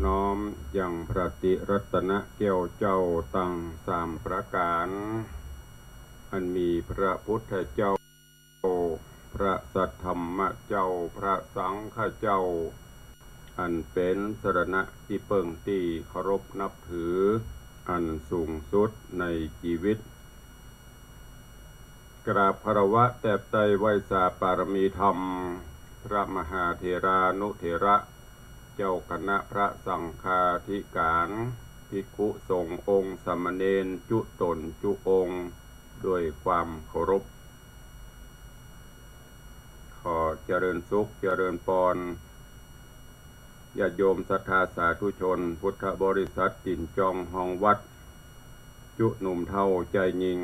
น้อมยังพระติรัตนแก้วเจ้าตั้งสามประการอันมีพระพุทธเจ้าพระสัทธรรมเจ้าพระสังฆเจ้าอันเป็นสรณะที่เปิ่งตีเคารพนับถืออันสูงสุดในชีวิตกราบคารวะแตบไตรไวยสาปารมีธรรมพระมหาเถรานุเถระเจ้าคณะพระสังฆาธิการภิกขุสงฆ์องค์สามเณรจุตนจุองค์ด้วยความเคารพขอเจริญสุขเจริญพรญาติโยมศรัทธาสาธุชนพุทธบริษัทติ่นจองห้องวัดจุหนุ่มเท่าใจยิง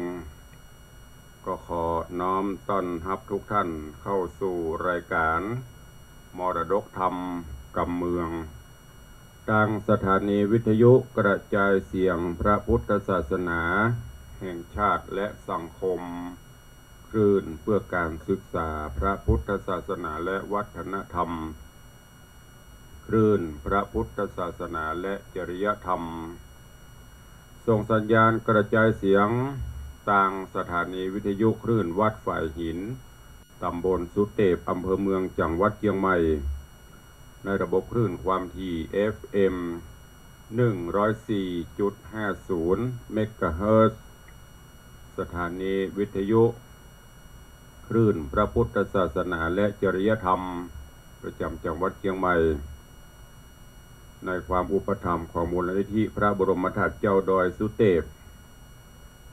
ก็ขอน้อมต้อนรับทุกท่านเข้าสู่รายการมรดกธรรมกำเมืองทางสถานีวิทยุกระจายเสียงพระพุทธศาสนาแห่งชาติและสังคมคลื่นเพื่อการศึกษาพระพุทธศาสนาและวัฒนธรรมคลื่นพระพุทธศาสนาและจริยธรรมส่งสัญญาณกระจายเสียงทางสถานีวิทยุคลื่นวัดฝ่ายหินตำบลสุเทพอำเภอเมืองจังหวัดเชียงใหม่ในระบบคลื่นความถี่ FM 104.50 เมกะเฮิรตซ์สถานีวิทยุคลื่นพระพุทธศาสนาและจริยธรรมประจำจังหวัดเชียงใหม่ในความอุปถัมภ์ของมูลนิธิพระบรมธาตุเจ้าดอยสุเทพ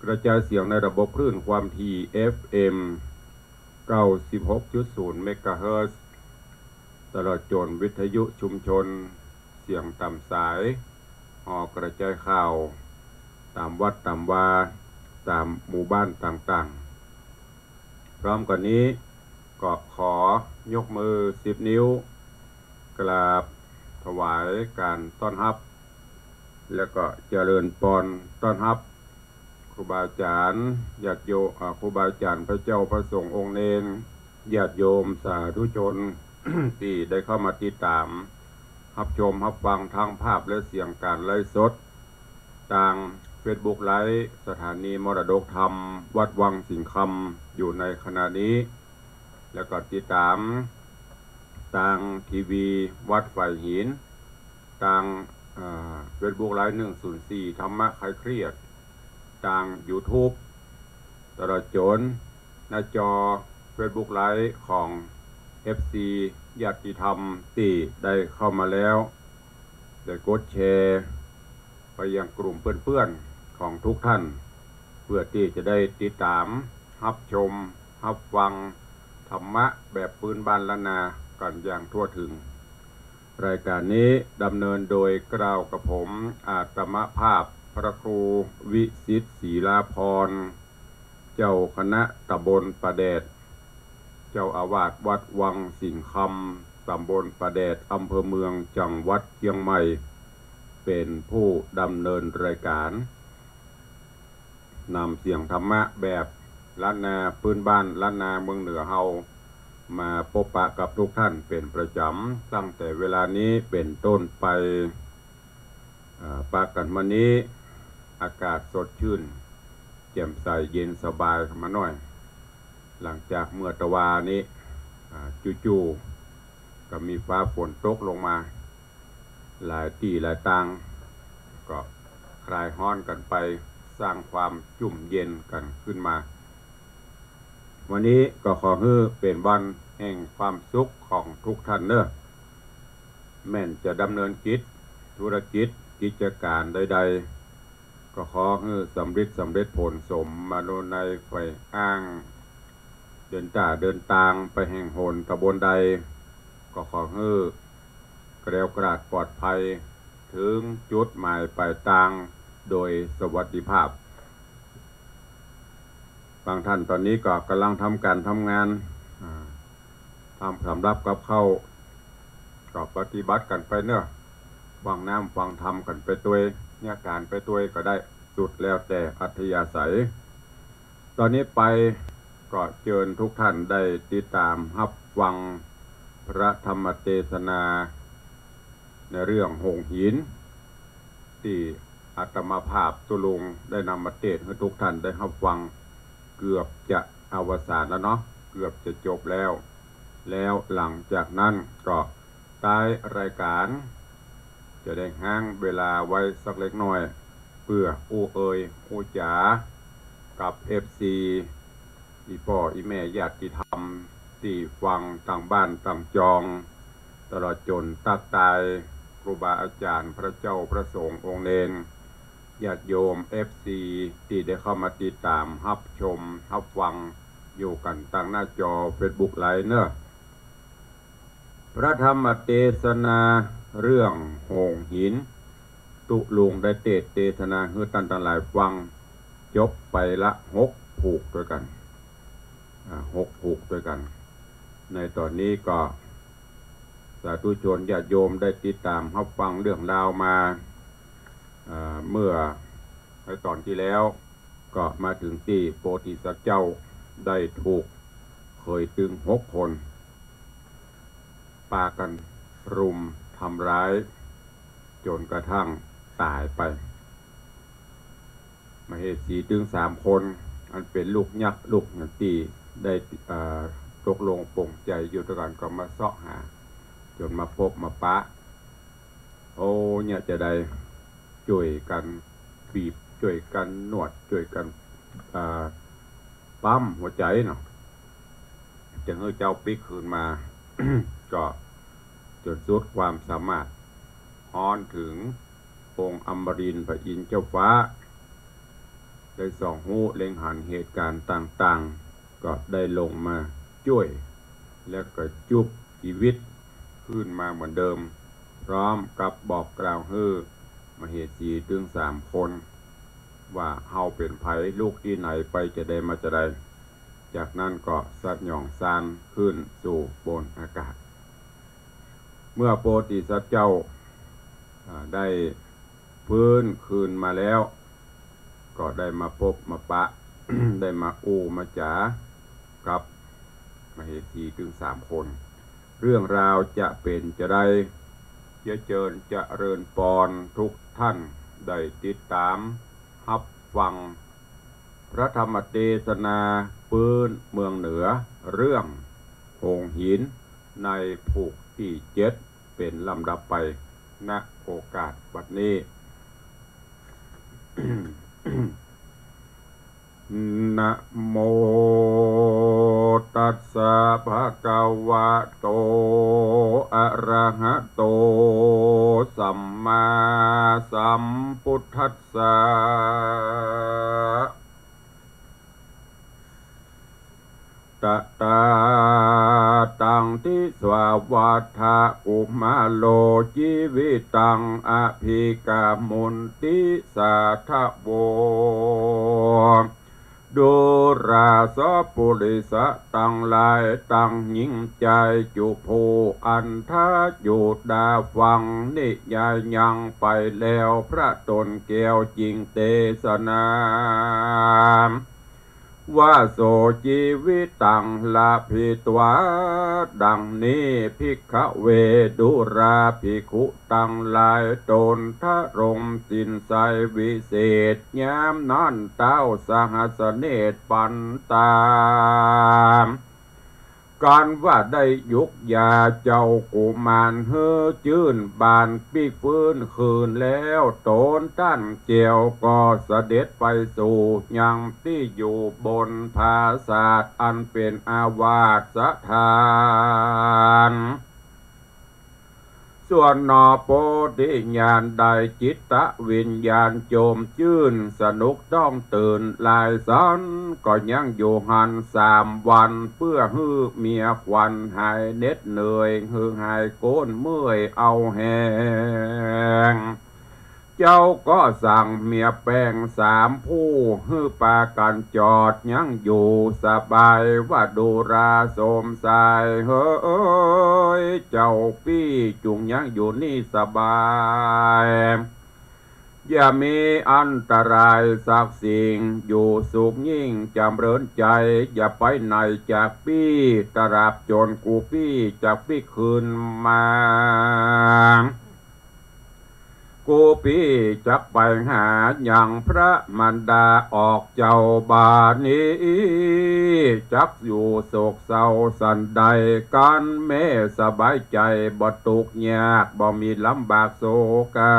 กระจายเสียงในระบบคลื่นความถี่ FM 96.0 เมกะเฮิรตซ์ตลอดจนวิทยุชุมชนเสียงตามสายออกกระจายข่าวตามวัดตามวาตามหมู่บ้านต่างๆพร้อมกันนี้ก็ขอยกมือ10 นิ้วกราบถวายการต้อนรับแล้วก็เจริญพรต้อนรับครูบาอาจารย์ญาติโยมครูบาอาจารย์พระเจ้าพระสงฆ์องค์เนรญาติโยมสาธุชน ที่ได้เข้ามาติดตามรับชมรับฟังทางภาพและเสียงการไลฟ์สดทาง Facebook ไลฟ์สถานีมรดกธรรมวัดวังสิงห์คำอยู่ในขณะนี้แล้วก็ติดตามทางทีวีวัดฝ่ายหินทางFacebook ไลฟ์104ธรรมะคลายเครียดทาง YouTube ตลอดจนหน้าจอ Facebook ไลฟ์ของ FC ญาติธรรมที่ได้เข้ามาแล้วได้กดแชร์ไปยังกลุ่มเพื่อนๆของทุกท่านเพื่อที่จะได้ติดตามรับชมรับฟังธรรมะแบบพื้นบ้านล้านนากันอย่างทั่วถึงรายการนี้ดำเนินโดยกล่าวกับผมอาตมภาพพระครูวิสิทธิ์ศรีลาภรณ์เจ้าคณะตำบลประแดดเจ้าอาวาสวัดวังสิงห์คำตำบลประแดดอำเภอเมืองจังหวัดเชียงใหม่เป็นผู้ดำเนินรายการนำเสียงธรรมะแบบล้านนาพื้นบ้านล้านนาเมืองเหนือเฮามาพบปะกับทุกท่านเป็นประจำตั้งแต่เวลานี้เป็นต้นไปปะกันวันนี้อากาศสดชื่นแจ่มใสเย็นสบายมาหน่อยหลังจากเมื่อตะวานี้จู่ๆก็มีฟ้าฝนตกลงมาหลายที่หลายทางก็คลายร้อนกันไปสร้างความชุ่มเย็นกันขึ้นมาวันนี้ก็ขอให้เป็นวันแห่งความสุขของทุกท่านเนอะแม้นจะดำเนินกิจธุรกิจกิจการใดๆก็ขอให้สำเร็จผลสมมาโนในไฟอ้างเดินทางไปแห่งหนตะบนใดก็ขอให้แกล้วกราดปลอดภัยถึงจุดหมายปลายทางโดยสวัสดิภาพบางท่านตอนนี้ก็กำลังทำการทำงานทำสำรับกับเข้าก็ปฏิบัติกันไปเนอะฟังน้ำฟังธรรมกันไปตัวเนี่ยการไปตัวก็ได้สุดแล้วแต่อัธยาศัยตอนนี้ไปก็เชิญทุกท่านได้ติดตามรับฟังพระธรรมเทศนา ในเรื่องหงหินที่อาตมาภาพตุลุงได้นำมาเทศน์ให้ทุกท่านได้รับฟังเกือบจะอวสานแล้วเนาะเกือบจะจบแล้วหลังจากนั้นก็ท้ายรายการจะได้ห้างเวลาไว้สักเล็กน้อยเพื่ออู้เอยอู้จ๋ากับ FC อีพ่ออีแม่ญาติธรรมที่ฟังต่างบ้านต่างจองตลอดจนตักตายครูบาอาจารย์พระเจ้าพระสงฆ์องค์เนรญาติโยม FC ที่ได้เข้ามาติดตามรับชมรับฟังอยู่กันทางหน้าจอ Facebook ไลน์เนอะพระธรรมเทศนาเรื่องโหงหินตุลุงได้เทศนาให้ท่านทั้งหลายฟังจบไปละ6ผูกด้วยกัน6ผูกด้วยกันในตอนนี้ก็สาธุชนญาติโยมได้ติดตามรับฟังเรื่องราวมาเมื่อในตอนที่แล้วก็มาถึงที่โพธิสัตว์เจ้าได้ถูกเคยตึง6 คนปากันรุมทำร้ายจนกระทั่งตายไปมเหสีถึง3 คนอันเป็นลูกยักษ์ลูกนันตีได้ตกลงปลงใจอยู่ด้วยกันก็มาเสาะหาจนมาพบมาปะโอ้เนี่ยจะได้ช่วยกันบีบช่วยกันนวดช่วยกันปั๊มหัวใจเนาะจะให้เจ้าปิ๊กคืนมา ก็จนสุดความสามารถฮ้อนถึงองค์อมรินทร์พระอินทร์เจ้าฟ้าได้ส่องหูเล็งหันเหตุการณ์ต่างๆก็ได้ลงมาช่วยแล้วก็จุบชีวิตขึ้นมาเหมือนเดิมพร้อมกับบอกกล่าวให้มเหสีถึง3 คนว่าเฮาเป็นไผลูกที่ไหนไปจะได้มาจะได้จากนั้นก็สัตว์หย่องซานขึ้นสู่บนอากาศเมื่อโพธิสัตว์เจ้าได้ฟื้นคืนมาแล้วก็ได้มาพบมาปะ ได้มาอูมาจ๋ากับมเหสีถึง3 คนเรื่องราวจะเป็นจะได้เจริญจะเริญปอนทุกท่านได้ติดตามรับฟังพระธรรมเทศนาปืนเมืองเหนือเรื่องโหงหินในผูกที่7เป็นลำดับไปณโอกาสบัดนี้ นะโมตัสสะภะคะวะโตอะระหะโตสัมมาสัมพุทธัสสะตะตาตังทิสวาวัฏฐะอุมาโลชีวิตังอภิกามุนติสาทะโวดูราสปุริสะตังลายตังหญิงใจจุภูอันทะจุดาฟังนิยายยังไปแล้วพระตนแก้วจริงเทศนาว่าโสชีวิตังลาภิตวาดังนี้ภิกขเวดุราภิกขุตังลายตนทะรงสินไสวิเศษยามนั้นเต้าสหัสเนตปันตามการว่าได้ยุกยาเจ้ากุมารเฮือจื่นบานปีกฟื้นคืนแล้วโตนต้านเจียวก็เสด็จไปสู่ยังที่อยู่บนภาศาสอันเป็นอาวาสถานส่วนนอโพธิญาณได้จิตตวิญญาณโจมชื่นสนุกต้องตื่นลายสันก็ยังอยู่หัน3 วันเพื่อฮื้อเมียควันหายเน็ดเหนื่อยฮื้อหายโกนเมื่อยเอาแหงเจ้าก็สั่งเมียแป้ง3 ผู้ฮื้อปากันจอดยังอยู่สบายว่าดูราสมสายเฮ้ยเจ้าพี่จุงยังอยู่นี่สบายอย่ามีอันตรายสักสิ่งอยู่สุขยิ่งจำเริญใจอย่าไปไหนจากพี่ตราบจนกูพี่จากพี่คืนมา กูพี่จักไปหาอย่างพระมารดาออกเจ้าบาทนี้จักอยู่โศกเศร้าสันใดกันแม่สบายใจบ่ตุกยากบ่มีลำบากโศกา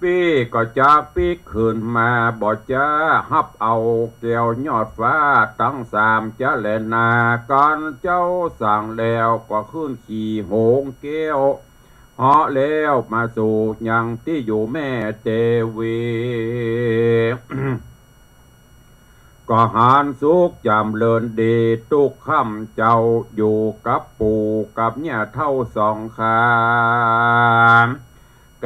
ปีก็จากปีขึ้นมาบ่จะฮับเอาแก้วยอดฟ้าตั้งสามจะแลนากันเจ้าสั่งแล้วก็ขึ้นขี่โหงแก้วเหาะแล้วมาสู่ยังที่อยู่แม่เทวี ก็หารสุขจำเลินดีทุกค่ำเจ้าอยู่กับปู่กับเนี่ยเท่าสองขาม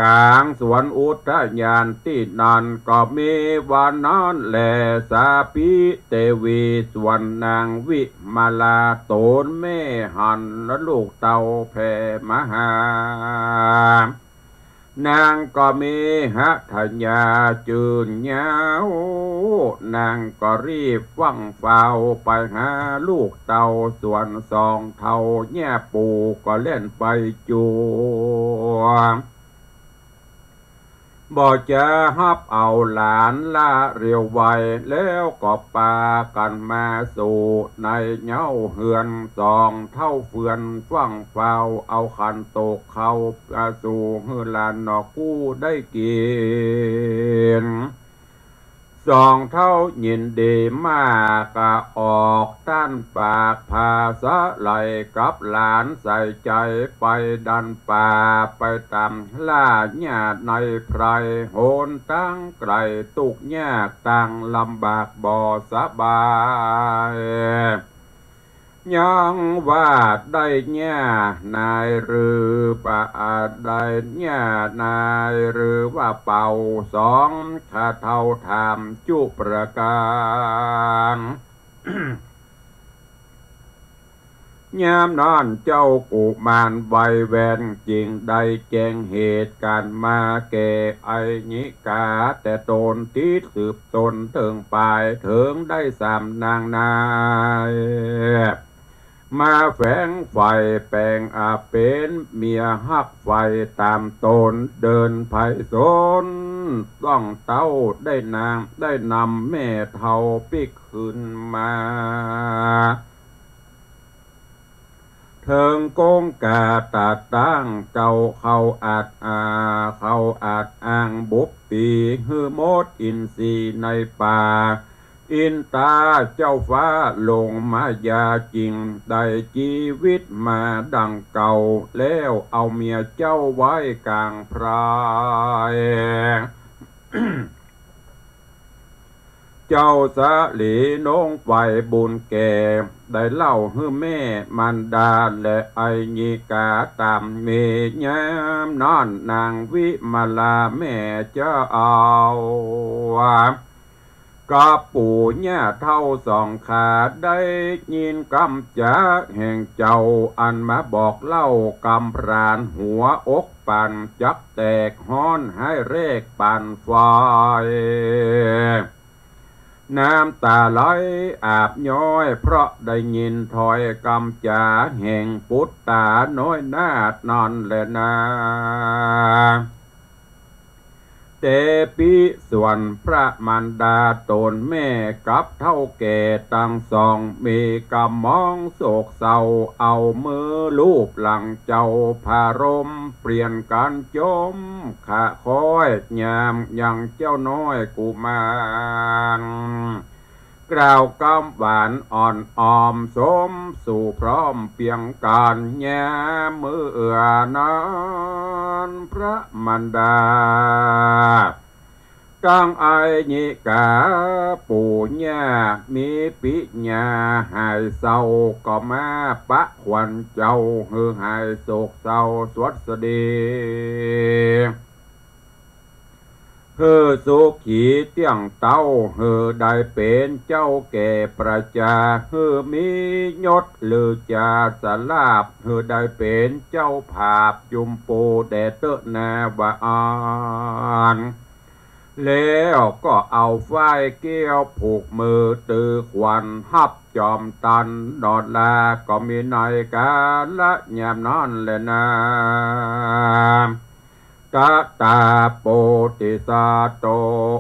กลางสวนอุทยานที่นั่นก็มีวานนั้นแหละสาปีเทวีส่วนนางวิมาลาโตนแม่หันและลูกเต่าแผ่มหานางก็มีหัตถยาจืนยาวนางก็รีบฟังเฝ้าไปหาลูกเต่าส่วนสองเท่าแย่ปู่ก็เล่นไปจูบ่จะฮับเอาหลานละเรียวไวแล้วก็ปากันมาสู่ในเย้าเฮือนสองเท่าเฟือนฟังเฝ้าเอาขันโตกเขาสู่เฮือลานนอกู้ได้กินสองเท่ายินดีมากก็ออกต้านปากภาษาไหลกับหลานใส่ใจไปดันป่าไปตามล่าญาติในไพรโหนตั้งไกลตุกยากตั้งลำบากบ่สบายยังว่าได้เนี่ยนายหรือป่าได้เนี่ยนายหรือว่าเป่าสองข้าเท่าถามจุประการ ยามนั้นเจ้ากุมารใบแวนจริงได้แจ้งเหตุการมาแก่ไอญิกาแต่ตนที่สืบตนถึงปลายถึงได้สามนางนายมาแฝงไฟแปลงอาเป็นเมียฮักไฟตามตนเดินไผ่สนต้องเต้าได้นางได้นำแม่เท่าปิกขึ้นมาเถิงโกงกาตาตั้งเก่าเขาอาจอ้างบุบปีฮือมดอินทรีในป่าอินตาเจ้าฟ้าลงมายาจริงได้ชีวิตมาดังเก่าแล้วเอาเมียเจ้าไว้กลางพราย เจ้าสะหลีน้องไปบุญแก่ได้เล่าให้แม่มันดาและไอญิกาตามเมยามนอนนางวิมาลาแม่เจ้าเอากับปู่ย่าเท่าสองขาได้ยินคำจาแห่งเจ้าอันมาบอกเล่ากำพรานหัวอกปั่นจักแตกฮ้อนให้เรกปั่นไฟน้ำตาไหลอาบย้อยเพราะได้ยินถอยกำจาแห่งปุตตาน้อยนาดนอนและนาเตปิส่วนพระมารดาตนแม่กับเท่าแก่ตั้งสองมีกำมองโศกเศร้าเอามือลูบหลังเจ้าพารมเปลี่ยนการจมขะคอยยามยังเจ้าน้อยกุมารกล่าวกำหวานอ่อนออมสมสู่พร้อมเพียงการแย้มือนั้นพระมารดากังไอญิกาปู่ย่ามีปิญาหายเศร้าก็มาปะควันเจ้าฮือหายโศกเศร้าสวดสดีเฮือสุขีเตี้ยงเต้าเฮือได้เป็นเจ้าแก่ประจาเฮือมียศหรือจาสลาบเฮือได้เป็นเจ้าภาพจุมปูแดเตนาวาานแล้วก็เอาฝ้ายเกี้ยวผูกมือตือขวัญฮับจอมตันดอดลาก็มีในกาละยามนั้นแหละนะ ตะตาโปติสาโต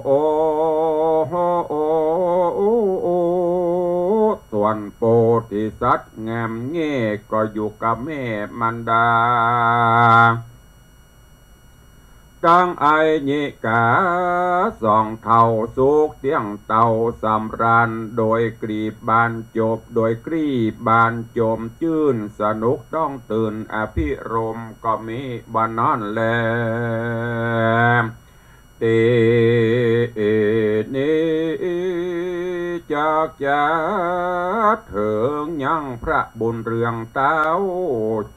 โอโหโอโอโอส่วนโปติสัตว์แงมเง่ก็อยู่กับแม่มันดาตั้งไอญิกาสองเท่าสุกเตียงเต่าสำราญโดยกรีบบานจบโดยกรีบบานโจมจื้นสนุกต้องตื่นอภิรมก็มีบานนอนแลเตนี้จากจะถึงยังพระบุญเรืองเต้า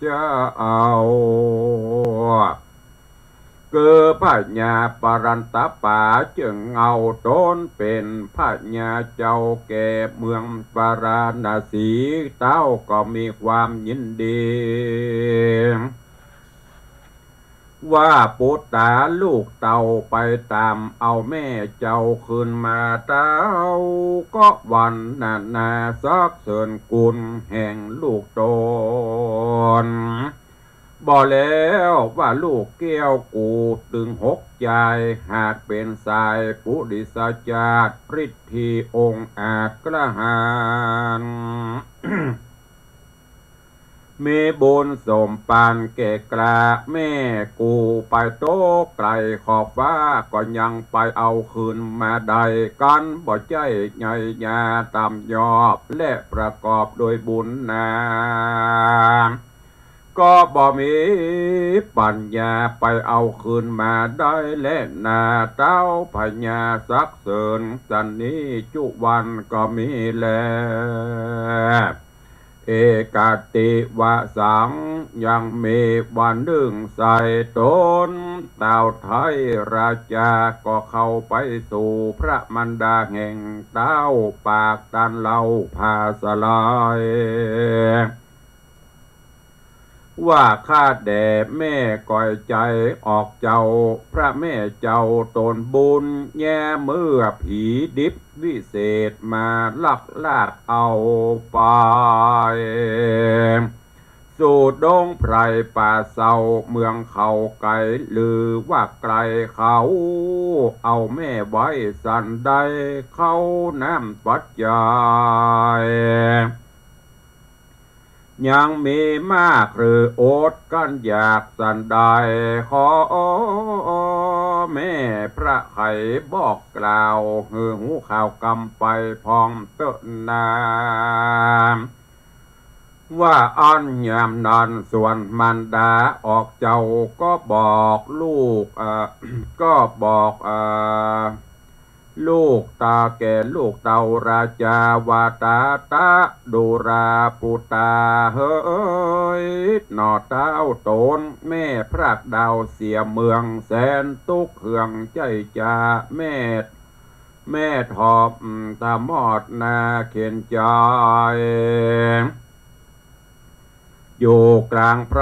จะเอาเกิดพญาปรันตป่าจึงเอาต้นเป็นพญาเจ้าแก่เมืองปาราณสีเต้าก็มีความยินดีว่าปุตตาลูกเต่าไปตามเอาแม่เจ้าคืนมาเต้าก็วันนาซักเสริญกุลแห่งลูกตนบอกแล้วว่าลูกแก้วกูตึงหกใจหากเป็นสายปุริสาจาตฤทธีองค์อาจกระหารเมบุญสมปานแก่กล้าแม่กูไปโต๊ะไกลขอบฟ้าก็ยังไปเอาคืนมาได้กันบ่ใจใหญ่ยาตามยอบและประกอบโดยบุญนาก็บ่มีปัญญาไปเอาคืนมาได้และนาเต้าพญาสักเสริญสันนี้จุวันก็มีแลเอกาติวะสังยังมีวันหนึ่งใส่ตนเต่าไทยราชาก็เข้าไปสู่พระมันดาแห่งเต้าปากตันเล่าพาสลายว่าข้าแด่แม่ก่อยใจออกเจ้าพระแม่เจ้าตนบุญแย่เมื่อผีดิบวิเศษมาลักลากเอาไปสู่ดงไพรป่าเศร้าเมืองเขาไกลหรือว่าไกลเขาเอาแม่ไว้สันใดเขาน้ำปัจจัยยังมีมากหรือโอดกันอยากสันใดขอแม่พระไข่บอกกล่าวหือหูข่าวกำไปพองเตนาว่าอันยามนั้นส่วนมันดาออกเจ้าก็บอกลูกก็บอกลูกตาแก่ลูกเต่าราชาวาตาตาดูราปุตาเฮ้ยหนอเต้าโตนแม่พระดาวเสียเมืองแสนตุกเขื่องใจจ่าแม่ทอบตามอดนาเข็นใจอยู่กลางไพร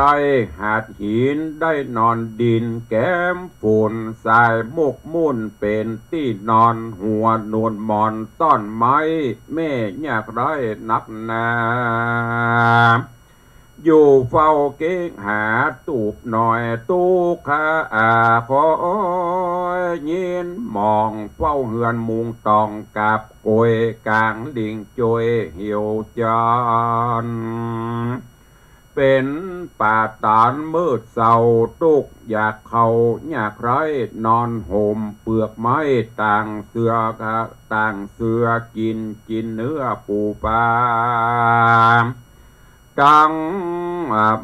หาดหินได้นอนดินแก้มฝุ่นสายมุกมุ่นเป็นที่นอนหัวนวลมอนต้อนไม้แม่ยากไรนักนาอยู่เฝ้าเก้งหาตูบหน่อยตูขาคอยยินมองเฝ้าเหือนมุงตองกับโกยกลางลิงจวยเหี่ยวจานเป็นป่าตานมืดเศร้าตุกอยากเขาอยากไรนอนห่มเปลือกไม้ต่างเสือกินเนื้อปูปลากัง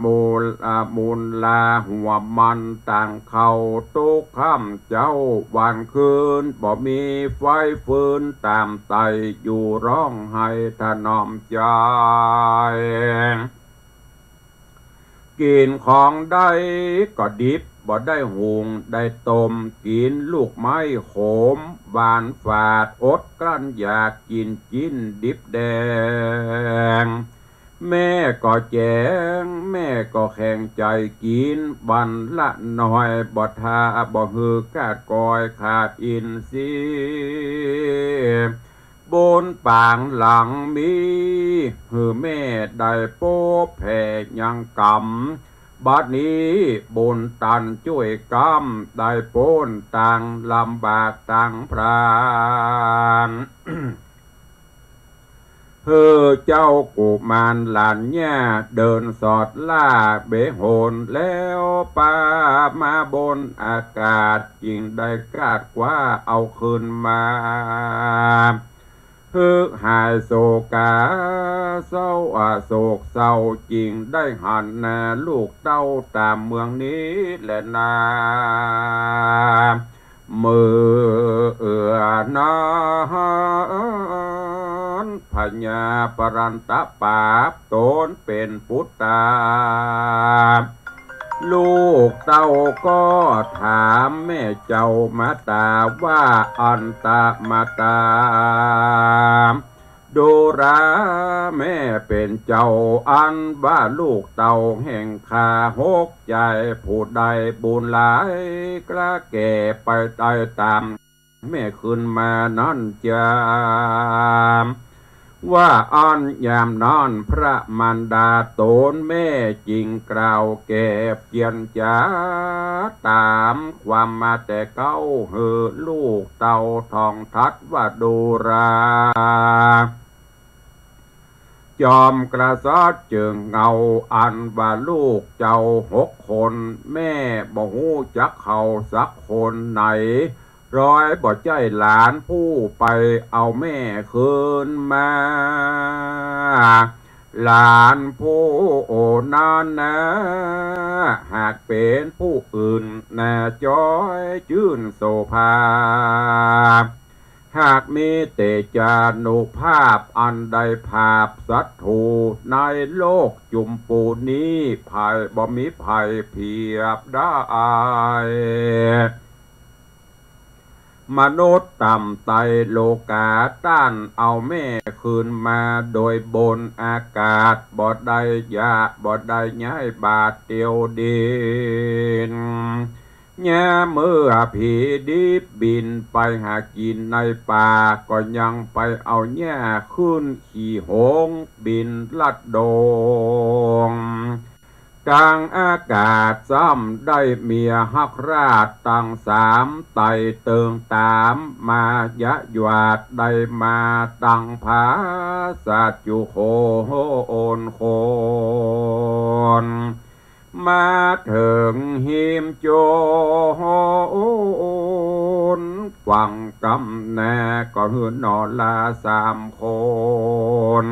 มูลลาหัวมันต่างเขาตุกค่ำเจ้าวันคืนบ่มีไฟฟืนตามไตอยู่ร้องให้ถนอมใจกินของได้ก็ดิบบ่ได้หุงได้ต้มกินลูกไม้โขมหวานฝาดอดกลั้นอยากกินจิ้นดิบแดงแม่ก็แจงแม่ก็แข่งใจกินบันละหน่อยบ่ทาบ่ฮือกาดกอยขาดอินทรีย์บนปางหลังมีหือแม่ได้โป๊แผ่ยังกำ บัดนี้บุญตันช่วยกำได้พ้นต่างลำบากต่างพรานเฮ้อเจ้ากุมารหลานย่าเดินสอดล่าเบโหนแล้วป่ามาบนอากาศจิงได้กาดกว่าเอาคืนมาฮึกหายโศกาเศร้าโศกเศร้าจริงได้หันนาลูกเต้าตามเมืองนี้แหละนามืออนานพญาปรันตะปาบโตนเป็นพุทธาลูกเต้าก็ถามแม่เจ้ามาตาว่าอันตะมาตาดูราแม่เป็นเจ้าอันว่าลูกเต่าแห่งข้าหกใจผู้ใดบุญหลายกล้าแก่ไปได้ตามแม่ขึ้นมานั่นจามว่าอันยามนอนพระมารดาโตนแม่จริงกล่าวแก่เพียนจ้าตามความมาแต่เก้าเหือลูกเต่าทองทัดว่าดูราจอมกระซอดจึงเงาอันว่าลูกเจ้า6 คนแม่บ่ฮู้จักเขาสักคนไหนร้อยบ่ใจหลานผู้ไปเอาแม่คืนมาหลานผู้โอนั้นนะหากเป็นผู้อื่นน่าจ้อยจื่นโสภาหากมีเตจานุภาพอันใดภาพสัตถูในโลกจุมปูนี้ภัยบ่มีภัยเพียบได้มนุษย์ต่ำไตโลกาต้านเอาแม่คืนมาโดยบนอากาศบ่ได้ยาบ่ได้ย้ายบาดเดียวดินแง่เมื่อผีดิบบินไปหากินในป่าก็ยังไปเอาแง่ขึ้นขี่หงบินลัดดงกลางอากาศซ้ำได้เมียฮักราชตั้ง3ไต่เติงตามมายะหยวาดได้มาตั้งผาสัจจุโคโอนโคนมาถึงหิมโจนฟังกำแน่ก็หืนนอนลา3 คน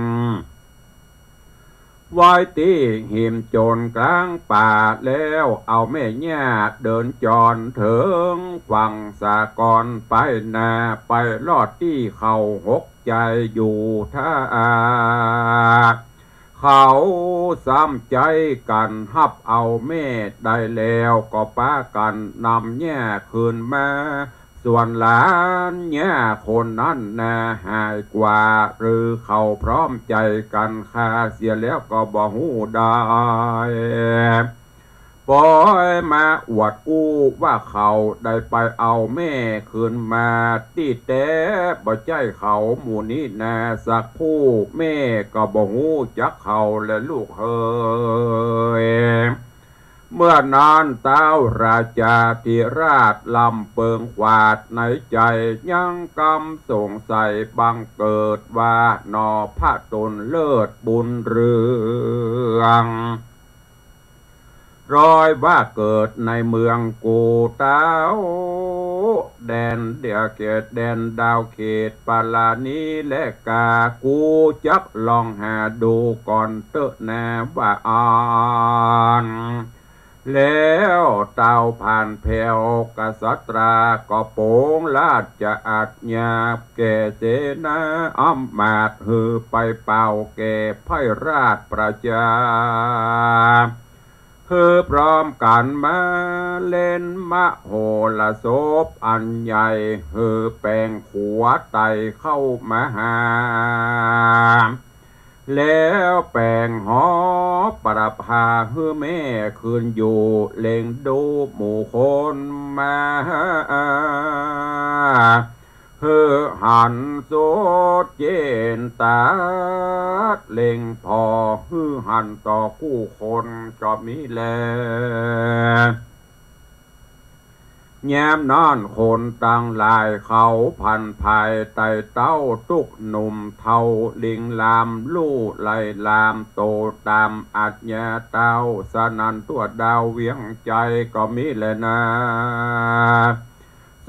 ไว้ตีหิมโจรกลางป่าแล้วเอาแม่ย่าเดินจรถึงฝั่งสากรไปนาไปลอดที่เขา6 ใจอยู่ท่าเขาซ้ำใจกันฮับเอาแม่ได้แล้วก็ป้ากันนำแย่คืนมาส่วนหลานแย่คนนั้นน่าหายกว่าหรือเขาพร้อมใจกันฆ่าเสียแล้วก็บ่ฮู้ได้ปล่อยมาอวดกู้ว่าเขาได้ไปเอาแม่คืนมาตีแต่บ่ใจเขาหมู่นี้แน่สักผู้แม่ก็บ่ฮู้จักเขาและลูกเฮยเมื่อนานเต้าราชาธิราชลำเปิงขวาดในใจยังกำสงสัยบังเกิดว่านอพระตนเลิศบุญเรืองร้อยว่าเกิดในเมืองกูเต้าแดนเดียเขตแดนดาวเขตปาลานีและกากูจักลองหาดูก่อนเตอะแน่ว่าอ่านแล้วเต้าผ่านแผ่วกษัตราก็โปงลาดจะอาจหยาบแก่เจนาอ้อมมาดหือไปเป่าแก่ไพราชประจาคือพร้อมกันมาเล่นมะโหฬารศพอันใหญ่คือแปลงขัวไตเข้ามาหาแล้วแปลงหอประพาคือแม่คืนอยู่เล็งดูหมู่คนมาเฮ หันโสดเจนตาเล็งพอหันต่อกู้คนก็มีแลแย้มนอนคนตั้งลายเขาพันภายไต่เต้าตุกหนุ่มเทาลิงลามลู่ไล่ลามโตตามอัจญาเต้าสนันตัวดาวเวียงใจก็มีแลนะ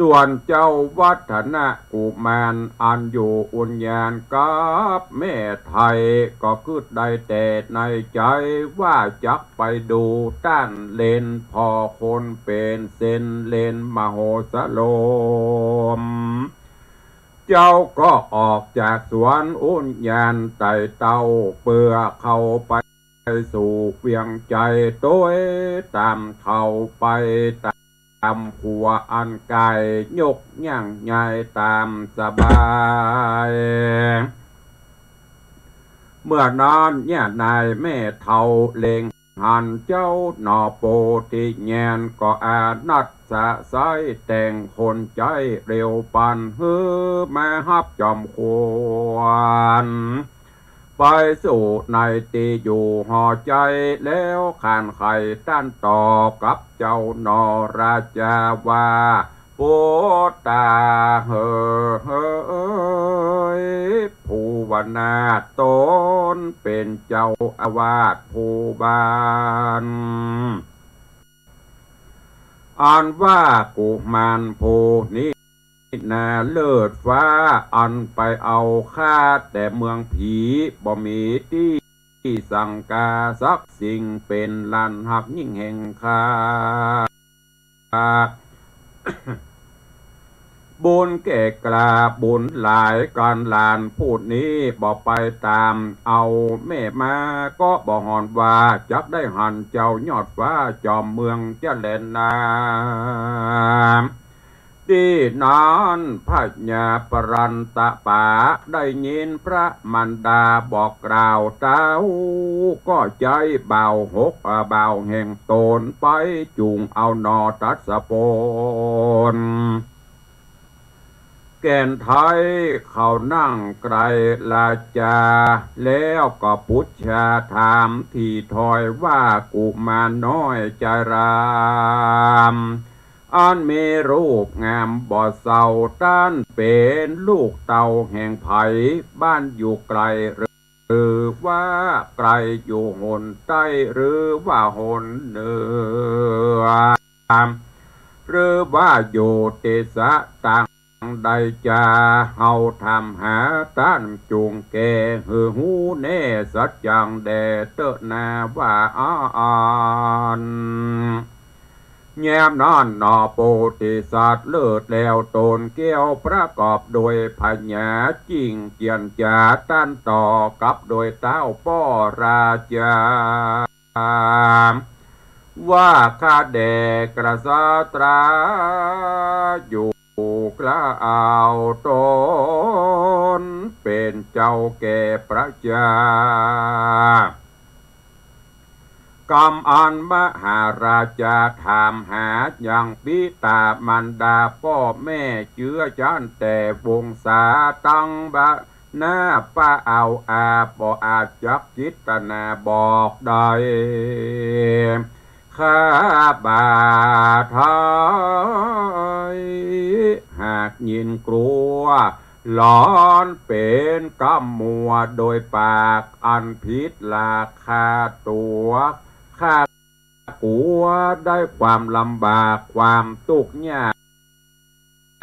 ส่วนเจ้าวัฒนะกุมารอันอยู่อุญญาณกับแม่ไทยก็คือได้แต่ในใจว่าจักไปดูต้านเลนพอคนเป็นเส้นเลนมโหสโลมเจ้าก็ออกจากสวนอุญญาณไต่เต้าเปื่อเข้าไปสู่เวียงใจโต้ยตามเข้าไปตามขัวอันไก่ยกย่างใหญ่ตามสบายเมื่อนอนเนี่ยนายแม่เท่าเล็งหันเจ้าหนอโปติแงนก็อานัดสะไซแต่งคนใจเร็วปันแม่ฮับจอมควรไปสู่ในตีอยู่ห่อใจแล้วขานไข่ต้านต่อกับเจ้านอราชาว่าปูตาเฮ้ยผู้วนาตนเป็นเจ้าอาวาสผู้บ้านอ่านว่ากุมารผู้นี้นาเลิศฟ้าอันไปเอาค่าแต่เมืองผีบ่มีที่สังกาสักสิ่งเป็นลันหักยิ่งแห่งคาบุญแก่กลาบุญหลายการลานพูดนี้บอกไปตามเอาแม่มาก็บอกหอนว่าจักได้หันเจ้ายอดฟ้าจอมเมืองเจริญนามที่นั้นพระญาปรันตะป่าได้ยินพระมันดาบอกกล่าวเต้าก็ใจเบาหกเบาแห่งตนไปจุงเอานอตัดสะโปนแก่นไทยเขานั่งไกลลาจาแล้วก็พุทธาถามที่ถอยว่ากุมารน้อยใจรามอันมีรูปงามบ่เศร้าต้านเป็นลูกเต่าแห่งไผ่บ้านอยู่ไกลหรือว่าไกลอยู่หนใต้หรือว่าหนเหนือหรือว่าอยู่เตสะต่างใดจะเฮาทำหาต้านจูงแก่หูแน่สัจจังแดเตนาว่าอ่านแย้มนอนนอโปติสัตว์เลิศแล้วตนเกี้ยวประกอบโดยพญาจริงเจียนจาต้านต่อกับโดยเต้าป้อราชาว่าข้าแดกระสาตราอยู่กล้าเอาตนเป็นเจ้าแก่ประชากรรมอันมหาราชาถามหาอย่างปิตามันดาพ่อแม่เชื้อจันแต่วงศาตั้งบะหน้าป้าเอาอาบ่อาจจักจิตนาบอกได้ข้าบาทายหากยินกลัวหลอนเป็นกำมัวโดยปากอันพิษลาคาตัวข้ากลัวได้ความลำบากความทุกข์ยา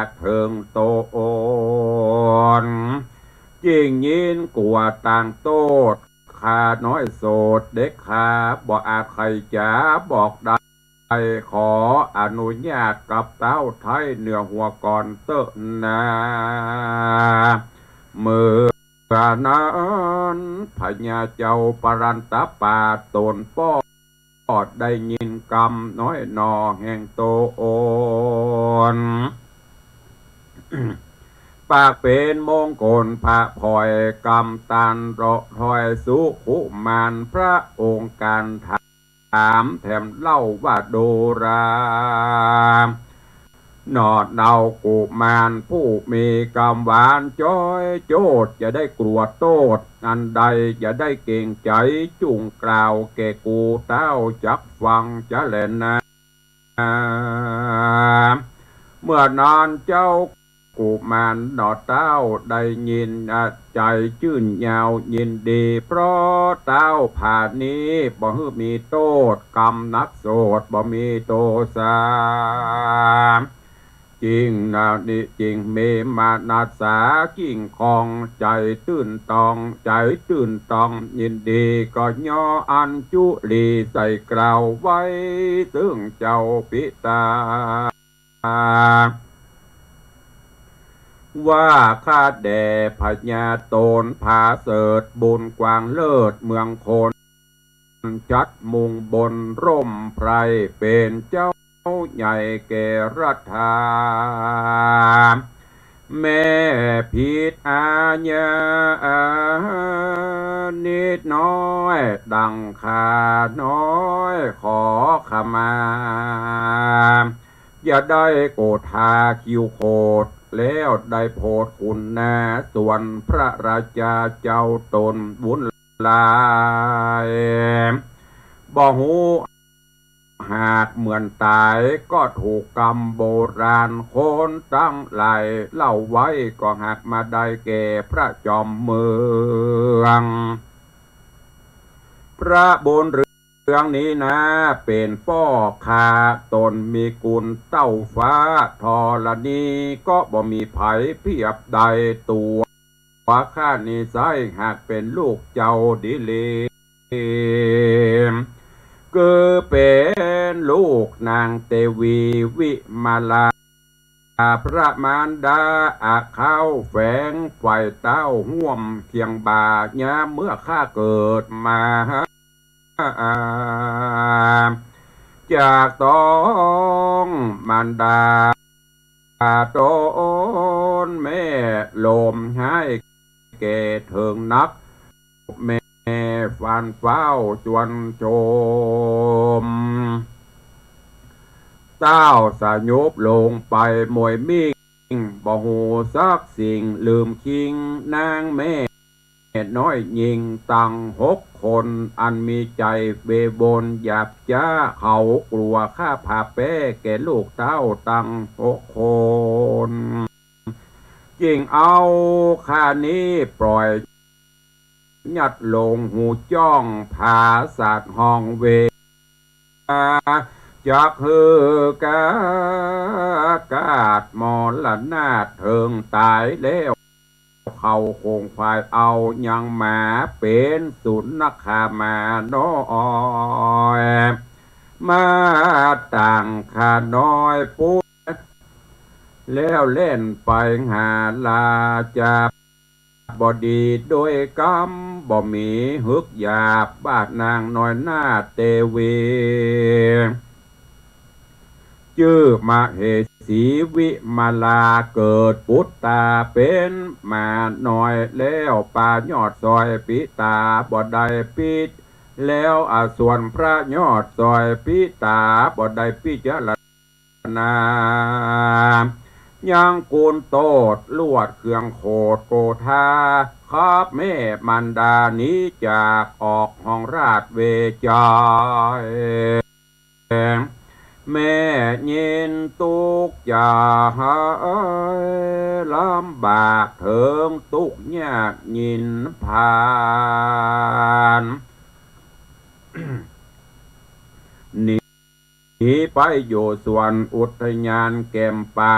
กเพิงโตนจริงยินกลัวต่างโตดข้าน้อยโสดเด็กข้าบอกอาใครจะบอกได้ขออนุญาตกับเต้าไทยเหนือหัวก่อนเตอะนาเมื่อนั้นพญาเจ้าปรันตป่าตนป้อดได้ยินกำน้อยนอแห่งโตโอนปากเป็นมงคลพระพลอยกำตันรอถอยสุขุมานพระองค์การถามแถมเล่าว่าโดรา นอดเดากุมารผู้มีกำหวานจ้อยโจดจะได้กลัวโตดอันใดจะได้เก่งใจจุงกล่าวแก่กูเต้าจักฟังจะแลนะเมื่อนานเจ้ากุมารนอดเต้าได้ยินใจชื่นยาวยินดีเพราะเต้าผ่านนี้บ่ฮือมีโทษกรรมนักโสดบ่มีโทษาจริงนานิจริงเมมานาสากิ่งคองใจตื่นตองใจตื่นตองยินดีก็ย่ออันจุลีใส่กล่าวไว้ซึ่งเจ้าปิตาว่าข้าแด่พญาโตนผาเสดบุญกวางเลิศเมืองคนจัดมุงบนร่มไพรเป็นเจ้าใหญ่แก่รัฐาแม่ผิดอาญานิดน้อยดังขาน้อยขอขมาอย่าได้โกธาคิวโคดแล้วได้โพดคุณนาส่วนพระราชาเจ้าตนบุญลายบ่หูหากเหมือนตายก็ถูกกรรมโบราณโคนตั้งไหลเล่าไว้ก็หากมาได้แก่พระจอมเมืองพระบุญเรื่องนี้นะเป็นป้อคาตนมีกุลเต้าฟ้าทอละนีก็บ่มีไผเพียบใดตัวข้านิสัยหากเป็นลูกเจ้าดิเลคือเป็นลูกนางเตวีวิมาลาพระมารดาเข้าแฝงไฟเต้าห่วมเคียงบาญาเมื่อข้าเกิดมาจากต้องมารดาตนแม่ลมให้แก่เถิงนักแม่ฟันเฝ้าจวนโจมเต้าสยบลงไปมวยมิ่งบ่หูซักสิ่งลืมคิงนางแม่น้อยยิงตั้ง6 คนอันมีใจเบบนหยาบจ้าเขากลัวข้าผาแป้แก่ลูกเต้าตั้ง6 คนจริงเอาข้านี้ปล่อยยัดลงหูจ้องผาศาสตร์ห้องเวจากคือกาดมอลนาเถิงตายแล้วเขาคงควายเอายังหมาเป็นสุนัขขามาน้อยมาต่างขาน้อยปุ๊แล้วเล่นไปหาลาจาบอดีโดยกรรมบ่มีฮึกหยาบบาดนางน้อยหน้าเตวีชื่อมเหสีวิมาลาเกิดปุตตาเป็นมาหน่อยแล้วปายอดซอยปิตาบ่ได้ปิดแล้วส่วนพระยอดซอยปิตาบ่ได้พิจารณายังกูลโตดลวดเครื่องโคดโกธาครับแม่มันดานี้จากออกห้องราชเวจายแม่เย็นตุกอย่าหายลำบากเถิงตุกยากยินผ่านนี่ไปอยู่ส่วนอุทยานแก่มป่า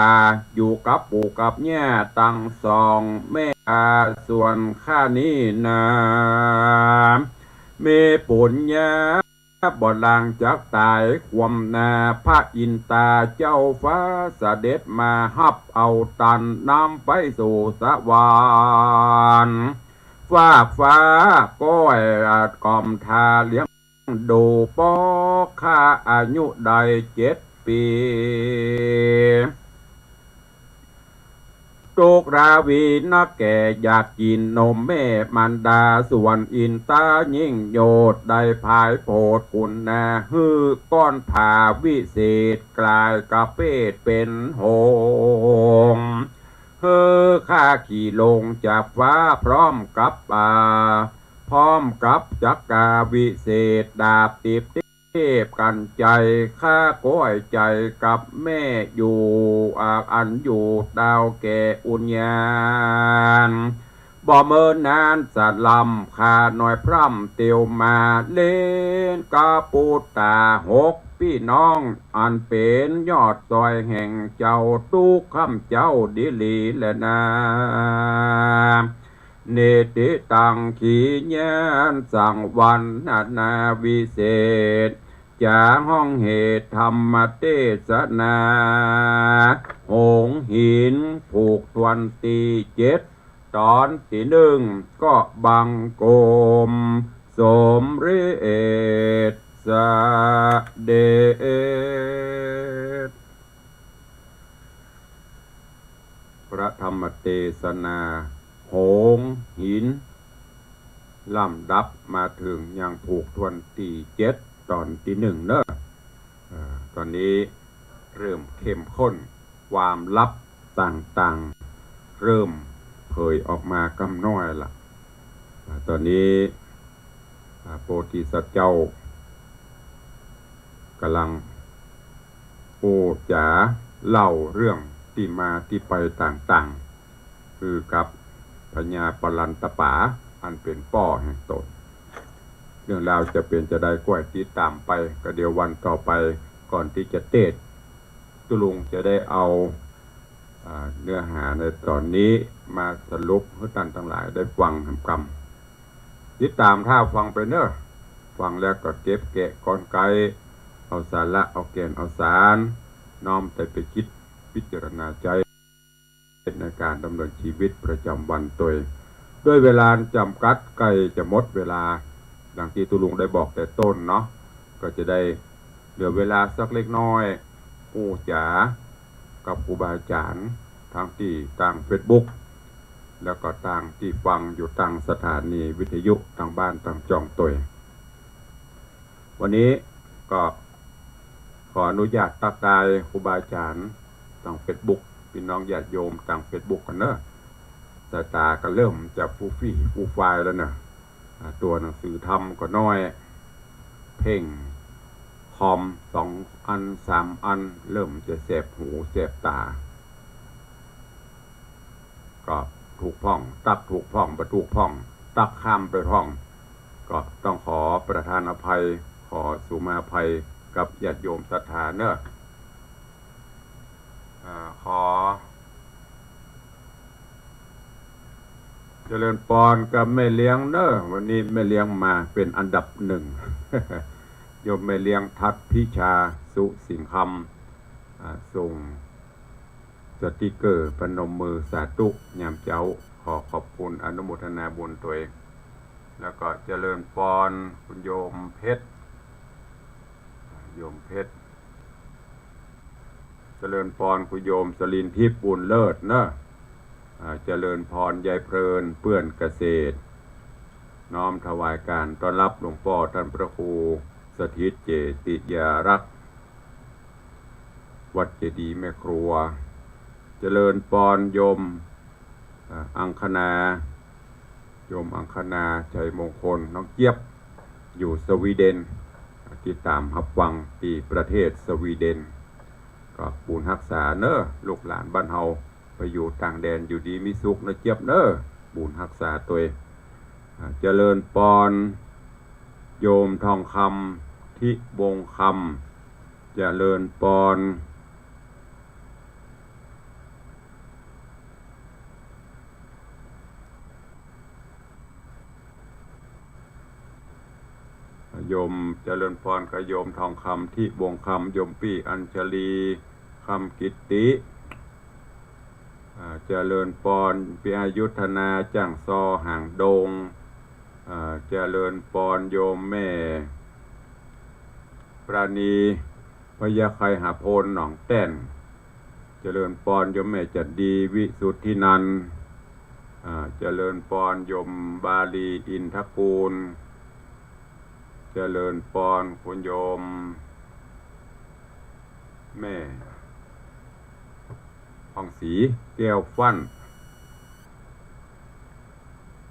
อยู่กับปู่กับย่าตั้ง2 แม่ส่วนข้านี้นะเมปุญญาบ่ลางจากตายความนาพระอินตาเจ้าฟ้าเสด็จมาฮับเอาตันนำไปสู่สวรรค์ฟากฟ้าก้อยกอมทาเลี้ยงดูปอข้าอายุได้7 ปี ตุกราวีนักแก่อยากกินนมแม่มันดาส่วนอินตายิ่งโยดได้ภายโพดคุณนาฮือก้อนผ่าวิเศษกลายกระเปดเป็นหงเฮือข้าขี่ลงจากฟ้าพร้อมกับพร้อมกับจักราวิเศษดาบติบเทพกันใจข้าก้อยใจกับแม่อยู่อันอยู่ดาวแก่อุญญาณบ่เมินนานสัตลำขาหน่อยพร่ำเตียวมาเล่นกาปูตา6 พี่น้องอันเป็นยอดซอยแห่งเจ้าตุกคำเจ้าดิลีและนาเนติตังขีญานสังวันนาวิเศษจาห้องเหตุธรรมเทศนาหงหินผูกทวนตี7 ตอนที่1ก็บังโกมสมฤทธิ์สเดชพระธรรมเทศนาหงหินลำดับมาถึงยังผูกทวนตี7 ตอนที่1เนอะตอนนี้เริ่มเข้มข้นความลับต่างๆเริ่มเผยออกมากำน้อยละตอนนี้โพธิสัตว์เจ้ากำลังโอ้จ๋าเล่าเรื่องที่มาที่ไปต่างๆคือกับพญาปลันตป๋าอันเป็นป่อแห่งตนเรื่องราวจะเป็นจะได้กล้วยติดตามไปก็เดี๋ยววันต่อไปก่อนที่จะเทศน์ตุลุงจะได้เอาเนื้อหาในตอนนี้มาสรุปให้ท่านทั้งหลายได้ฟังคำติดตามถ้าฟังไปเนอะฟังแล้วก็เก็บแกะกลไกเอาสาระเอาแกนเอาสารน้อมแต่ไปคิดพิจารณาใจในการดำเนินชีวิตประจำวันตัวด้วยเวลาจำกัดใกล้จะหมดเวลาดังที่ตุลุงได้บอกแต่ต้นเนาะก็จะได้เหลือเวลาสักเล็กน้อยปู่จ๋ากับครูบาอาจารย์ทางที่ต่าง Facebook แล้วก็ต่างที่ฟังอยู่ต่างสถานีวิทยุต่างบ้านต่างจองตัววันนี้ก็ขออนุญาตทักทายครูบาอาจารย์ต่าง Facebook พี่น้องญาติโยมต่าง Facebook กันเนอะสายตาก็เริ่มจะฟูไฟแล้วนะตัวหนังสือธรรมก็น้อยเพ่งคอม2 อัน 3 อันเริ่มจะแสบหูแสบตาก็ถูกพ่องตักถูกพ่องประถูกพ่องตักข้ามไปพ่องก็ต้องขอประทานอภัยขอสุมาภัยกับญาติโยมศรัทธาเนอะขอเจริญปอนกับแม่เลี้ยงเนอะวันนี้แม่เลี้ยงมาเป็นอันดับ1 โยมแม่เลี้ยงทัดพิชาสุสิงคำส่งสติกเกอร์พนมมือสาธุยามเจ้าขอขอบคุณอนุโมทนาบุญตัวเองแล้วก็เจริญปอนคุณโยมเพชรโยมเพชรเจริญพรคุณโยมสลินทิพย์บุญเลิศเนอะเจริญพรยายเพลินเปื้อนเกษตรน้อมถวายการต้อนรับหลวงพ่อท่านพระครูสถิตเจติยารักษ์วัดเจดีย์แม่ครัวเจริญพรโยมอังคณาโยมอังคณาชัยมงคลน้องเจี๊ยบอยู่สวีเดนติดตามรับฟังที่ประเทศสวีเดนก็บุญรักษาเนอะลูกหลานบ้านเฮาไปอยู่ต่างแดนอยู่ดีมีสุขนะเจี๊ยบเนอะบุญรักษาตัวเจริญปอนโยมทองคำทิวงคำเจริญปอนโยมเจริญพรกับโยมทองคำที่วงคำโยมปี้อัญชลีคำกิตติเจริญพรปิอายุธนาจ้างซอห่างดงเจริญพรโยมแม่ปราณีพยาไคหาโพนหนองแต้นเจ เจริญพรโยมแม่จันดีวิสุทธินันท์เจริญพรโยมบาลีอินทกูลเจริญพรคุณโยมแม่ผ่องศรีแก้วฟั่น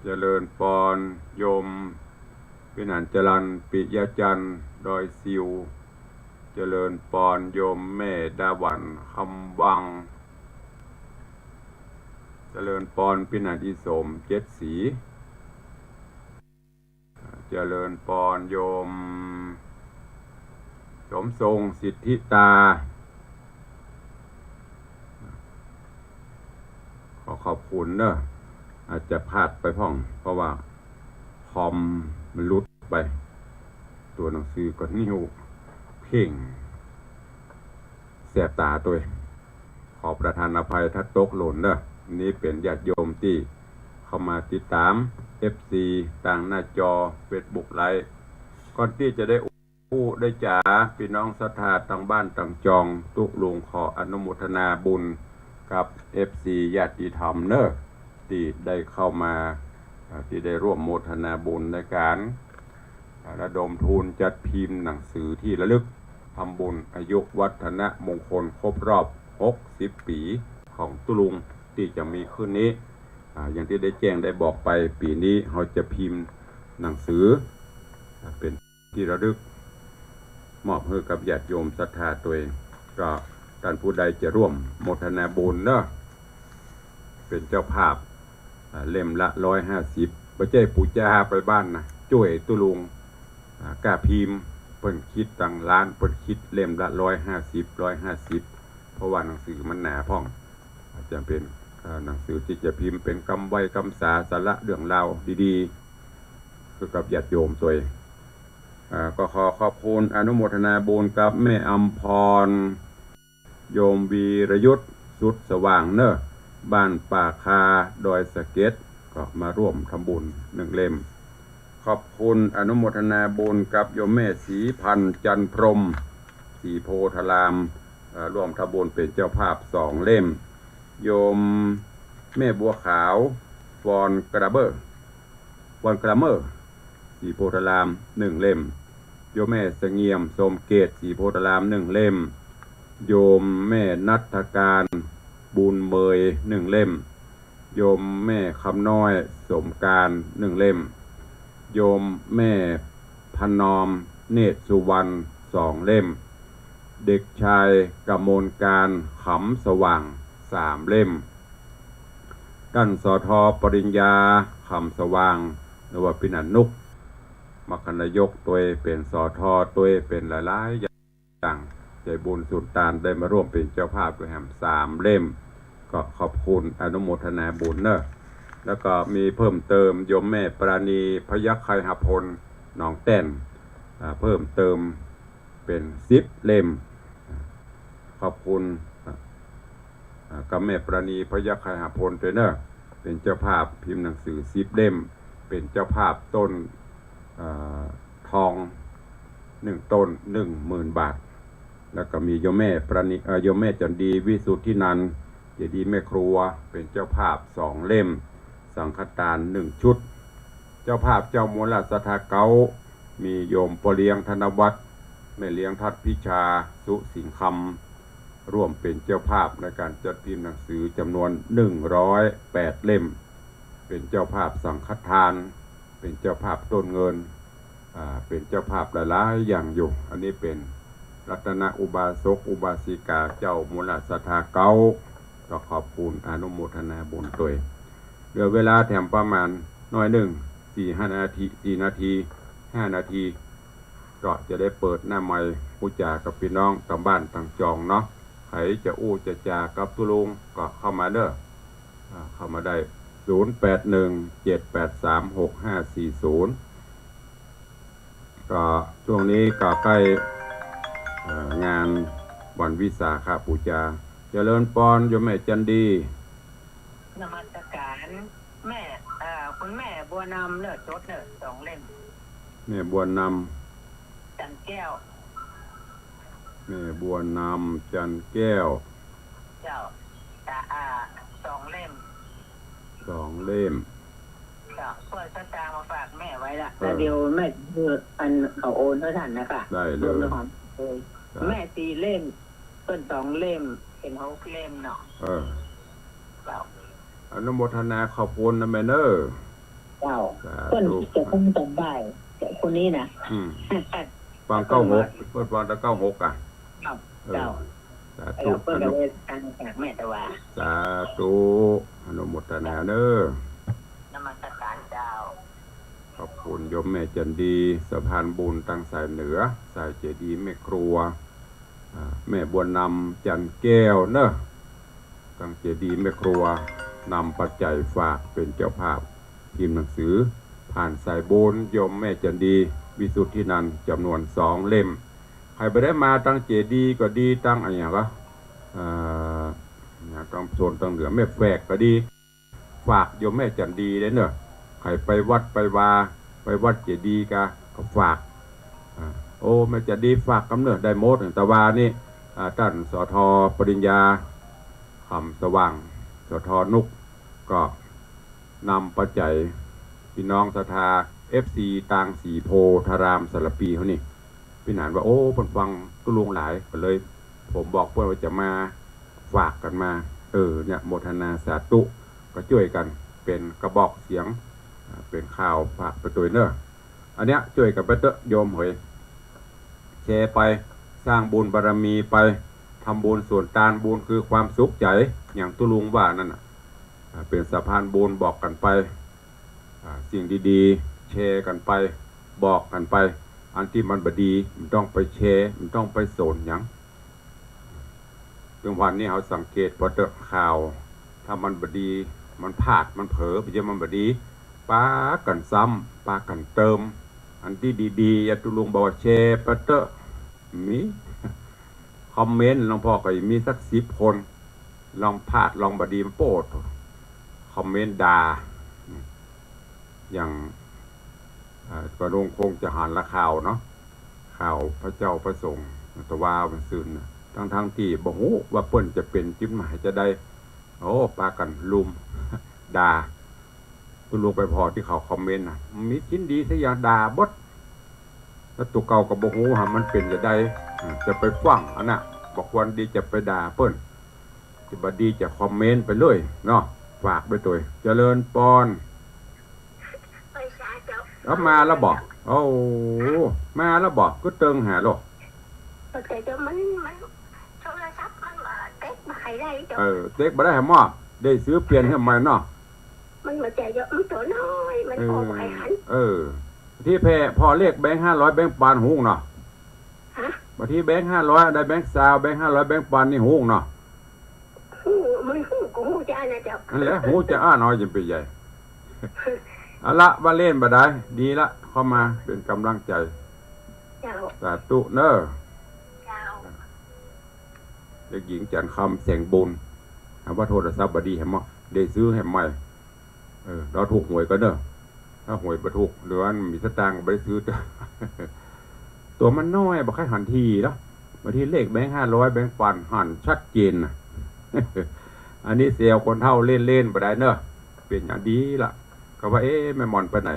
เจริญพรโยมวินันจรัญปิยจันทร์ดอยซิวเจริญพรโยมแม่ดาวันคำวังเจริญพรพินันอิสมเจ็ดสีเจริญพรโยมสมทรงสิทธิตาขอบคุณเนอะอาจจะพลาดไปพ่องเพราะว่าคอมมันลุดไปตัวหนังสือก็นิ้วเพ่งแสบตาตัวขอประทานอภัยถ้าตกหล่นเนอะนี้เป็นญาติโยมที่เข้ามาติดตาม FC ต่างหน้าจอ Facebook ไลฟ์ก่อนที่จะได้ผู้ได้จ๋าพี่น้องศรัทธาต่างบ้านต่างจองตุลุงขออนุโมทนาบุญกับ FC ญาติธรรมเนอะที่ได้เข้ามาที่ได้ร่วมโมทนาบุญในการระดมทุนจัดพิมพ์หนังสือที่ระลึกทำบุญอายุวัฒนมงคลครบรอบ60 ปีของตุลุงที่จะมีขึ้นนี้อย่างที่ได้แจ้งได้บอกไปปีนี้เราจะพิมพ์หนังสือเป็นที่ระลึกมอบให้กับญาติโยมศรัทธาตัวเองก็ท่านผู้ใดจะร่วมโมทนาบุญเนอะเป็นเจ้าภาพเล่มละ150ไม่ใช่ปู่จ้าไปบ้านนะช่วยตุลุงกาพิมพ์เปิ่นคิดต่างล้านเปิ่นคิดเล่มละ150เพราะว่าหนังสือมันหนาพ่องอาจจะเป็นหนังสือที่จะพิมพ์เป็นคำไว้คำสาสาระเรื่องราวดีๆคือกับญาติโยมตัวเองก็ขอขอบคุณอนุโมทนาบุญกับแม่อัมพรโยมวีรยุทธสุดสว่างเนอะบ้านป่าคาดอยสะเก็ดก็มาร่วมทำบุญ1 เล่มขอบคุณอนุโมทนาบุญกับโยมแม่ศรีพันธ์จันพรหมศรีโพธารามร่วมทำบุญเป็นเจ้าภาพ2 เล่มโยมแม่บัวขาววอนกระเมอร์ศรีโพธาราม1 เล่มโยมแม่เสงี่ยมสมเกตศรีโพธาราม1 เล่มโยมแม่นัฐการบุญเมย1 เล่มโยมแม่คำน้อยสมการ1 เล่มโยมแม่พนอมเนตรสุวรรณ2 เล่มเด็กชายกมลการขำสว่าง3 เล่มท่านสทปริญญาคำสว่างหรือว่าพินันนุกมัคคณายกตัวเป็นสทตัวเป็นหลายๆอย่างใจบุญสุดตานได้มาร่วมเป็นเจ้าภาพด้วยแหม3 เล่มก็ขอบคุณอนุโมทนาบุญเนอะแล้วก็มีเพิ่มเติมโยมแม่ปราณีพยัคฆ์ไคหพลหนองแต้นเพิ่มเติมเป็น10 เล่มขอบคุณกับแม่ปราณีพยัคฆ์ไคหพลด้วยเนอะเป็นเจ้าภาพพิมพ์หนังสือ10 เล่มเป็นเจ้าภาพต้นทอง1 ต้น 10,000 บาทแล้วก็มีโยมแม่ปราณีโยมแม่จันดีวิสุทธินันท์เจดีย์แม่ครัวเป็นเจ้าภาพ2 เล่มสังฆทาน1 ชุดเจ้าภาพเจ้ามูลราชสัทธาเก้ามีโยมปเลียงธนวัฒน์แม่เลี้ยงทัดพิชาสุสิงคำร่วมเป็นเจ้าภาพในการจัดพิมพ์หนังสือจำนวน108 เล่มเป็นเจ้าภาพสังฆทานเป็นเจ้าภาพต้นเงินเป็นเจ้าภาพหลายๆอย่างอยู่อันนี้เป็นรัตนอุบาสกอุบาสิกาเจ้ามูลราชสัทธาเก้าก็ขอบคุณอนุโมทนาบุญด้วยเหลือเวลาแถมประมาณน้อย4 นาที5 นาทีก็จะได้เปิดหน้าไมค์พูดจากับพี่น้องต่างบ้านต่างจองเนาะใครจะอู้จะจากับตุลุงก็เข้ามาเด้อเข้ามาได้0817836540ก็ช่วงนี้ก็ใกล้งานวันวิสาขบูชาเจริญพรโยมแม่จันดีนมัสการแม่คุณแม่บัวนำเนื้อจดเนื้อ2 เล่มแม่บัวนำจันแก้วแม่บัวนำจันแก้ว เจ้าแต่2 เล่ม 2 เล่ม เจ้าเพื่อสตางค์มาฝากแม่ไว้ละแต่เดี๋ยวแม่อันเขาโอนเท่าทันนะคะ ได้เล รวม ย ในความแม่4 เล่มเพิ่น2 เล่มเป็น6 เล่มเนาะเจ้า อนุโมทนาขอบคุณนะแม่เนอ เจ้าเพิ่นจะคงจำได้แต่คนนี้นะ ฟัง96เพิ่นฟังแต่96อ่ะ เจ้า สา แล้ ธุ วเพิ่นก็เลยตั้งจากแม่ตะวา สาธุอนุโมทนาเด้อน มัสการเจ้า ขอบคุณโยมแม่จันดีสะพานบุญตั้งสายเหนือสายเจดีย์แม่ครัวแม่บัวนำจันแก้วเนอะตั้งเจดีย์แม่ครัวนำปัจจัยฝากเป็นเจ้าภาพพิมพ์หนังสือผ่านสายบุญโยมแม่จันดีวิสุทธินันท์จำนวน2 เล่มใครไปได้มาตั้งเจดีย์ก็ดีตั้งอะไรอย่างก็ตั้งโซนตั้งเหนือแม่แฝกก็ดีฝากโยมแม่จันดีได้เนอะใครไปวัดไปวัดเจดีย์ก็ฝากโอ้แม่จันดีฝากกำเนิดได้หมดแต่ว่านี่ท่านสท.ปริญญาคำสว่างสท.นุกก็นำปัจจัยพี่น้องศรัทธา FC ต่างสีโพธารามสารปีเขานี่พี่หนานว่าโอ้เพิ่นฟังตุลุงหลายก็เลยผมบอกเพื่อนว่าจะมาฝากกันมาเนี่ยโมทนาสาธุก็ช่วยกันเป็นกระบอกเสียงเป็นข่าวฝากไปตัวเนอะอันเนี้ยช่วยกันไปเตอะโยมเฮ้ยแชร์ไปสร้างบุญบารมีไปทำบุญส่วนตานบุญคือความสุขใจอย่างตุลุงว่านั่นน่ะเป็นสะพานบุญบอกกันไปสิ่งดีๆแชร์กันไปบอกกันไปอันที่มันบดีมันต้องไปแชร์มันต้องไปโซนอย่างถึงวันนี้เขาสังเกตพอเจอข่าวถ้ามันบดีมันพลาดมันเผลอไปเจอมันบดีป้ากันซ้ำป้ากันเติมอันที่ดีๆอย่าตุลุงบอกว่าแชร์ไปเตอะมีคอมเมนต์หลวงพ่อก็มีสัก10 คนลองพลาดลองบดีมันโปดคอมเมนต์ด่าอย่างก็คงจะหันละข่าวเนาะข่าวพระเจ้าพระสงฆ์ตะวามันซึนทั้งที่บ่ฮู้ว่าเปิ้นจะเป็นจิ้มหมายจะได้โอ้ปากันลุมด่าคุณลงไปพอที่เขาคอมเมนต์มีชิ้นดีสักอย่างด่าบดแล้วตัวเก่ากับบ่ฮู้มันเป็นจะได้จะไปฟังอันน่ะบอกวันดีจะไปด่าเปิ้นที่บ่ดีจะคอมเมนต์ไปเลยเนาะฝากไปตัวเจริญปอนเอามาแล้วบอกโอ้มาแล้วบอกก็เติงหาหรอกแต่จะมันโทรศัพท์มันเต็กมาให้ได้จ้ะเต็กมาได้หมอได้ซื้อเปลี่ยนให้ใหม่เนาะมันมาใจเยอะมันตัวน้อยมันพอไปหันที่พอเรียกแบงค์500แบงค์ปานหุงเนาะบางทีแบงค์500ได้แบงค์20แบงค์500แบงค์ปานนี่หุงเนาะมันกูหูจ้านะเจ้านั่นแหละหูจะน้อยจนไปใหญ่เอาละว่าเล่นบ่ได้ดีละเข้ามาเป็นกำลังใจสาธุเนอะเด็กหญิงจันคำแสงบุญถามว่าโทรศัพท์บดีแฮมได้ซื้อแฮมใหม่เราถูกหวยก็เนอะถ้าหวยประถูกหรือว่ามีสตางค์ไปซื้อตัวมันน้อยบอกให้หันทีแล้วบางทีเลขแบงค์500แบงค์ปันหันชัดเจนนะอันนี้เซลคนเท่าเล่นบ่ได้เนอะเป็นอย่างดีละก็ว่าแม่มอนไปไหน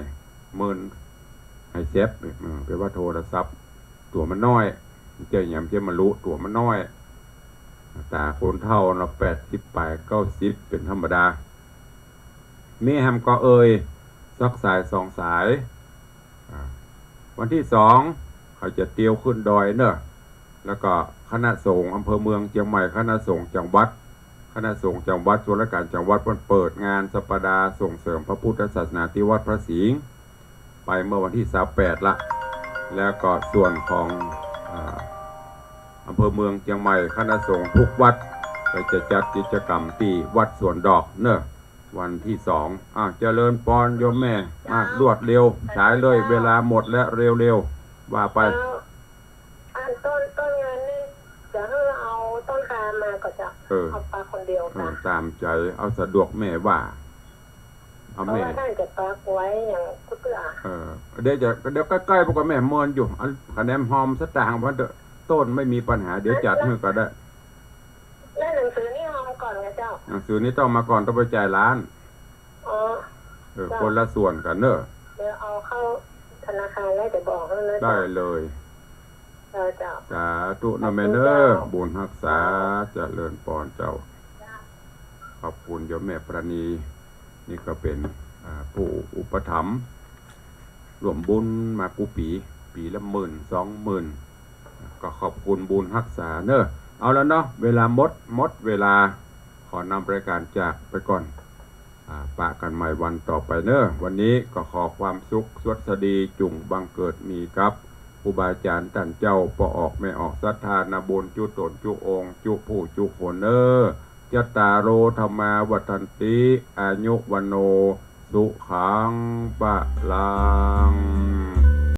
เมินให้เซฟไปว่าโทรศัพท์ตัวมันน้อยเจ้าอย่างเจ้ามันรู้ตัวมันน้อยตาคนเท่าเรา80 90เป็นธรรมดามีแฮมก็สักสาย2 สายวันที่2เขาจะเตียวขึ้นดอยเนอะแล้วก็คณะสงฆ์อำเภอเมืองเชียงใหม่คณะสงฆ์จังหวัดคณะสงฆ์จังหวัดส่วนราชการจังหวัดเปิดงานสัปดาห์ส่งเสริมพระพุทธศาสนาที่วัดพระสิงห์ไปเมื่อวันที่28ละแล้วก็ส่วนของอำเภอเมืองเชียงใหม่คณะสงฆ์ทุกวัดก็จะจัดกิจกรรมที่วัดสวนดอกเนอะวันที่2เจริญปอนโยมแม่รวดเร็วฉายเลยเวลาหมดและเร็วๆว่าไปต้นงานนี่จะให้เอาต้นคามาก็จะเอาปลาคนเดียวค่ะตามใจเอาสะดวกแม่ว่าเอาแม่ท่านจะปลาไว้อย่างกุเตื้อเดี๋ยวใกล้ๆพวกแม่เมินอยู่คะแนนหอมสตางค์เพราะต้นไม่มีปัญหาเดี๋ยวจัดให้ก็ได้แล้วหนังสือนี่เอา จ้า หนังสือนี้ต้องมาก่อนต้องไปจ่ายร้าน อ๋อ คนละส่วนกันเนอะ เดี๋ยวเอาเข้าธนาคารแล้วจะบอกแล้วนะ ได้เลย เจ้า สาธุนะแม่เนอบุญรักษาเจริญปอนเจ้าขอบคุณโยมแม่ประณีนี่ก็เป็นผู้อุปถัมภ์รวมบุญมากูปีละ10,000-20,000ก็ขอบคุณบุญรักษาเนอะเอาแล้วเนาะเวลาหมดเวลาขอนำรายการจากไปก่อนปะกันใหม่วันต่อไปเนอะวันนี้ก็ขอความสุขสวัสดีจุงบังเกิดมีครับครูบาอาจารย์ท่านเจ้าปออกไม่ออกศรัทธานาบุญจุตนจุองค์จุผู้จุคนเนอจตารโรธรรมาวัฏันติอายุวันโนสุขังปะลัง